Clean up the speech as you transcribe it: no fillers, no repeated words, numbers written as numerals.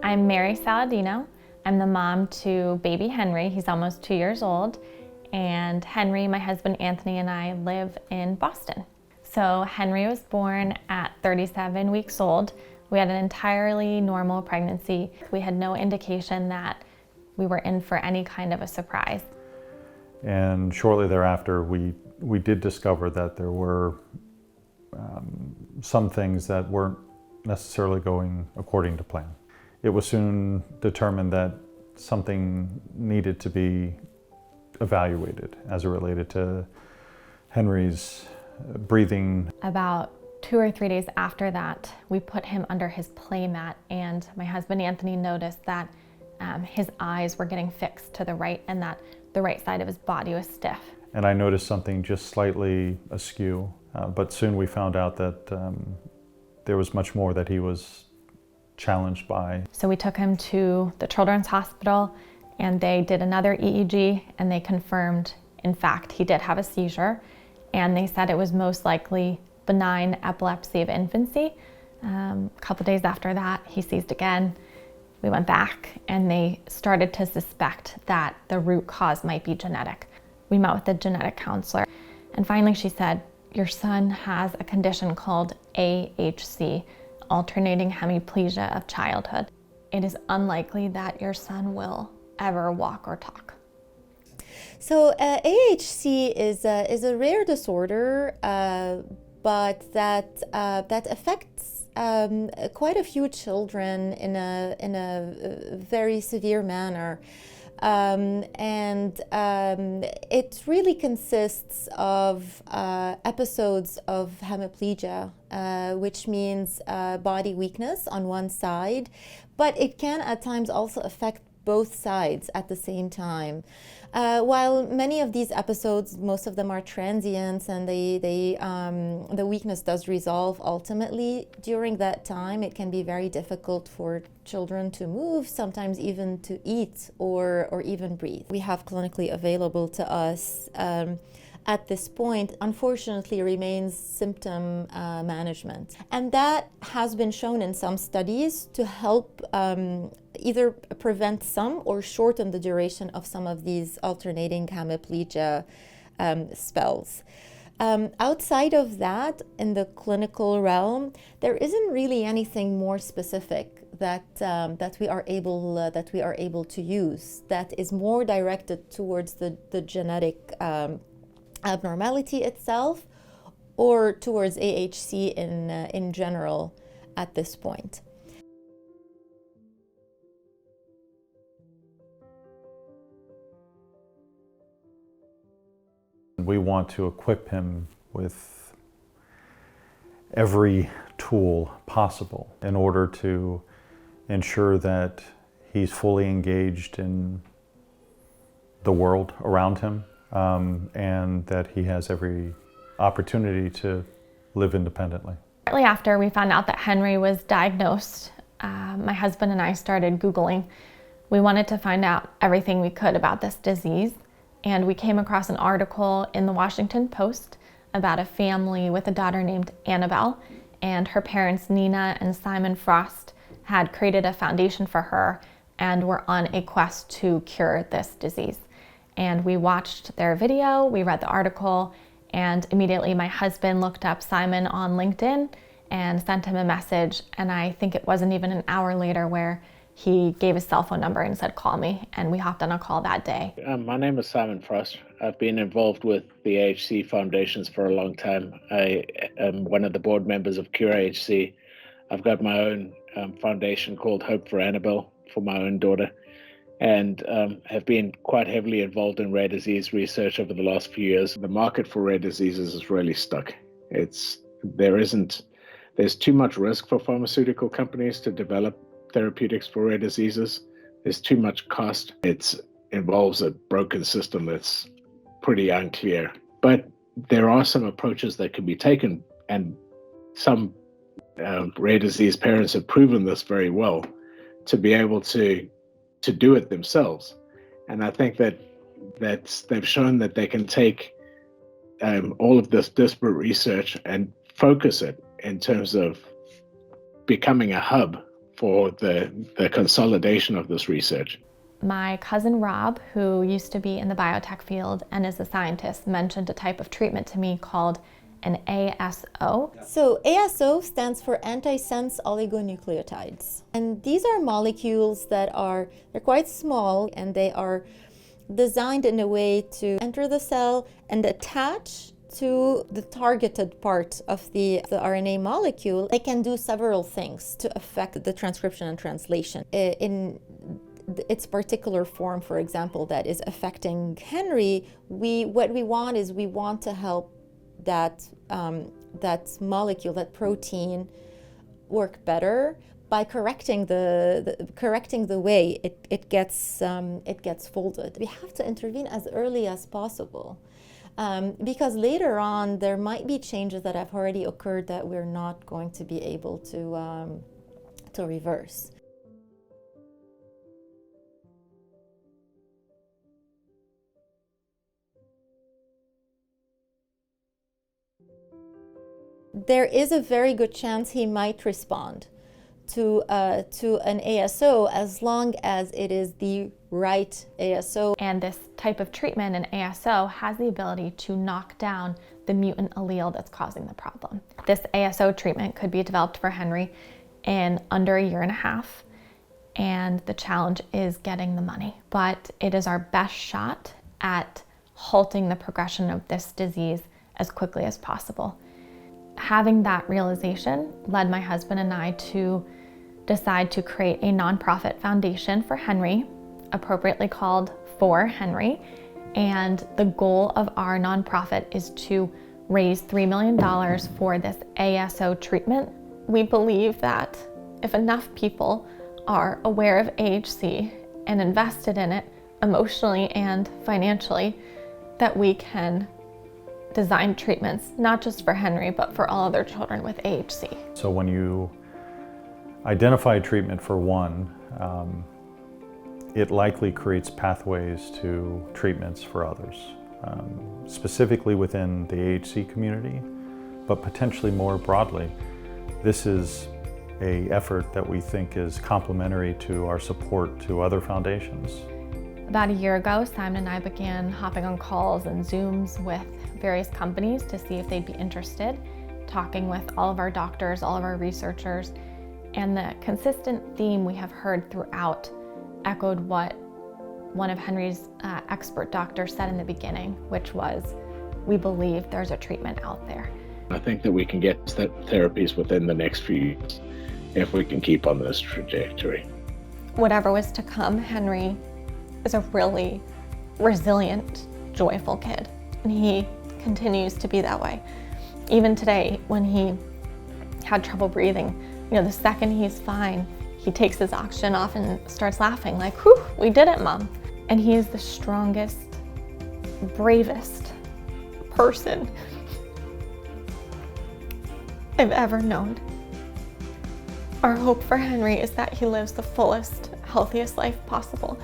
I'm Mary Saladino. I'm the mom to baby Henry. He's almost 2 years old. And Henry, my husband Anthony, and I live in Boston. So Henry was born at 37 weeks old. We had an entirely normal pregnancy. We had no indication that we were in for any kind of a surprise. And shortly thereafter, we did discover that there were some things that weren't necessarily going according to plan. It was soon determined that something needed to be evaluated as it related to Henry's breathing. About 2 or 3 days after that, we put him under his play mat, and my husband Anthony noticed that his eyes were getting fixed to the right and that the right side of his body was stiff. And I noticed something just slightly askew, but soon we found out that there was much more that he was challenged by. So we took him to the Children's Hospital and they did another EEG and they confirmed, in fact, he did have a seizure, and they said it was most likely benign epilepsy of infancy. A couple days after that, he seized again. We went back and they started to suspect that the root cause might be genetic. We met with the genetic counselor and finally she said, your son has a condition called AHC, alternating hemiplegia of childhood. It is unlikely that your son will ever walk or talk. So AHC is a rare disorder, but that affects quite a few children in a very severe manner. It really consists of episodes of hemiplegia, which means body weakness on one side, but it can at times also affect both sides at the same time. While many of these episodes, most of them are transient, and the weakness does resolve ultimately, during that time it can be very difficult for children to move, sometimes even to eat or even breathe. We have clinically available to us at this point, unfortunately, remains symptom management. And that has been shown in some studies to help either prevent some or shorten the duration of some of these alternating hemiplegia spells. Outside of that, in the clinical realm, there isn't really anything more specific that we are able to use that is more directed towards the genetic abnormality itself or towards AHC in general at this point. We want to equip him with every tool possible in order to ensure that he's fully engaged in the world around him, and that he has every opportunity to live independently. Shortly after we found out that Henry was diagnosed, my husband and I started Googling. We wanted to find out everything we could about this disease, and we came across an article in the Washington Post about a family with a daughter named Annabelle, and her parents Nina and Simon Frost had created a foundation for her and were on a quest to cure this disease. And we watched their video, we read the article, and immediately my husband looked up Simon on LinkedIn and sent him a message, and I think it wasn't even an hour later where he gave his cell phone number and said, call me, and we hopped on a call that day. My name is Simon Frost. I've been involved with the AHC Foundations for a long time. I am one of the board members of Cure AHC. I've got my own foundation called Hope for Annabelle for my own daughter, and have been quite heavily involved in rare disease research over the last few years. The market for rare diseases is really stuck. There's too much risk for pharmaceutical companies to develop therapeutics for rare diseases. There's too much cost. It involves a broken system that's pretty unclear. But there are some approaches that can be taken, and some rare disease parents have proven this very well, to be able to do it themselves. And I think that they've shown that they can take all of this disparate research and focus it in terms of becoming a hub for the consolidation of this research? My cousin Rob, who used to be in the biotech field and is a scientist, mentioned a type of treatment to me called an ASO. So ASO stands for antisense oligonucleotides. And these are molecules that they're quite small, and they are designed in a way to enter the cell and attach to the targeted part of the RNA molecule. They can do several things to affect the transcription and translation. In its particular form, for example, that is affecting Henry, what we want to help that molecule, that protein, work better by correcting the way it gets folded. We have to intervene as early as possible, because later on there might be changes that have already occurred that we're not going to be able to reverse. There is a very good chance he might respond to an ASO as long as it is the right ASO. And this type of treatment, an ASO, has the ability to knock down the mutant allele that's causing the problem. This ASO treatment could be developed for Henry in under 1.5 years, and the challenge is getting the money. But it is our best shot at halting the progression of this disease as quickly as possible. Having that realization led my husband and I to decide to create a nonprofit foundation for Henry, appropriately called For Henry. And the goal of our nonprofit is to raise $3 million for this ASO treatment. We believe that if enough people are aware of AHC and invested in it emotionally and financially, that we can design treatments, not just for Henry, but for all other children with AHC. So when you identify treatment for one, it likely creates pathways to treatments for others, specifically within the AHC community, but potentially more broadly. This is an effort that we think is complementary to our support to other foundations. About 1 year ago, Simon and I began hopping on calls and Zooms with various companies to see if they'd be interested, talking with all of our doctors, all of our researchers, and the consistent theme we have heard throughout echoed what one of Henry's expert doctors said in the beginning, which was, we believe there's a treatment out there. I think that we can get therapies within the next few years if we can keep on this trajectory. Whatever was to come, Henry is a really resilient, joyful kid, and he continues to be that way. Even today, when he had trouble breathing, the second he's fine, he takes his oxygen off and starts laughing like, whew, we did it, Mom. And he is the strongest, bravest person I've ever known. Our hope for Henry is that he lives the fullest, healthiest life possible.